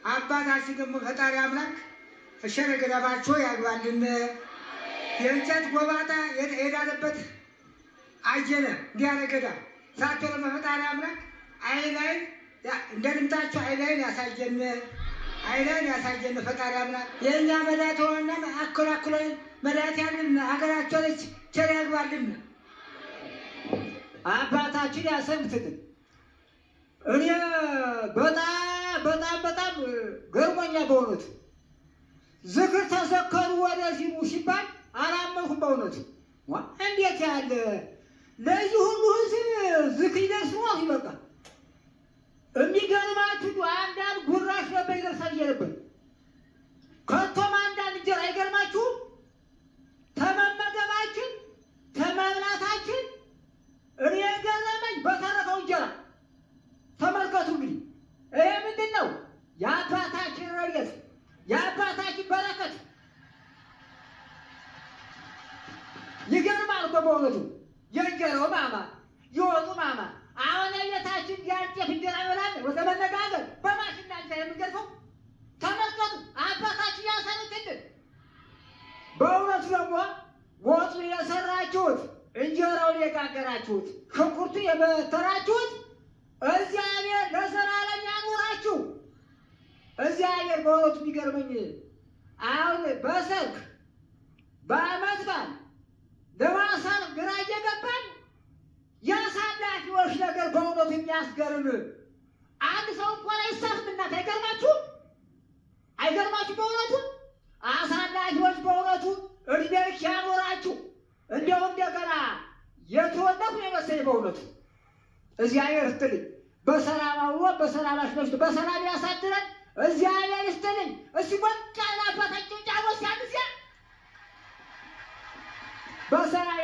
አባታችን ደግሞ ፈጣሪ አምላክ እሸረ ገዳማቸው ያግባልን። የእንጨት ጎባጣ የዳነበት አየነ እንዲያለ ገዳም ሳቸው ለፈጣሪ አምላክ አይን እንደ ልምጣቸው አይን ያሳየን፣ አይን ያሳየን ፈጣሪ አምላክ የእኛ መድኃኒት ሆነና አኮላኩለን መድኃኒት ያለን ሀገራቸው ላይ ቸር ያግባልን። አባታችን ያሰምትልን። እኔ በጣም ገርሞኛ በእውነቱ ዝክር ተዘከሩ ወደዚህ ሲባል አላመንኩም በእውነቱ። እንዴት ያለ ለዚህ ሁሉ ህዝብ ዝክር ይደርስዋል። ይበቃል። የሚገርማችሁ አንዳንድ ጉራሽ ነበር ይደርሳል እየነበር ከቶም አንዳንድ እንጀራ አይገርማችሁም? ተመመገባችን ተመብላታችን እኔ የገረመኝ በተረፈው እንጀራ ተመልከቱ። እንግዲህ ይሄ ምንድን ነው? የአባታችን ረድኤት የአባታችን በረከት ይገርማል በእውነቱ። የእንጀራው ማማ የወጡ ማማ አሁን ቤታችን ያንጤፍ እንጀራ ይበላል ወደ መነጋገር በማሽና እንጀራ የምንገርፈው ተመልከቱ። አባታችን ያሰሩትልን በእውነቱ ደግሞ ወጡ የሰራችሁት እንጀራውን የጋገራችሁት ሽንኩርቱ የበተራችሁት እግዚአብሔር ለዘላለም ያኑራችሁ። እግዚአብሔር በእውነቱ የሚገርመኝ አሁን በሰርግ በዓመት በዓል ለማሳል ግራ እየገባን የአሳላፊዎች ነገር በእውነቱ የሚያስገርም አንድ ሰው እንኳን አይሳትም። እናት አይገርማችሁም? አይገርማችሁ? በእውነቱ አሳላፊዎች በእውነቱ እድሜሽ ያኖራችሁ። እንዲያው እንደገና የተወለድኩ ነው የመሰለኝ በእውነቱ። እግዚአብሔር ይስጥልኝ። በሰላም አውሎ በሰላም አሽመሽቶ በሰላም ያሳድረን። እግዚአብሔር ይስጥልኝ። እስቲ ወጣ አባታችን ጫወት ሲያንስ በሰላም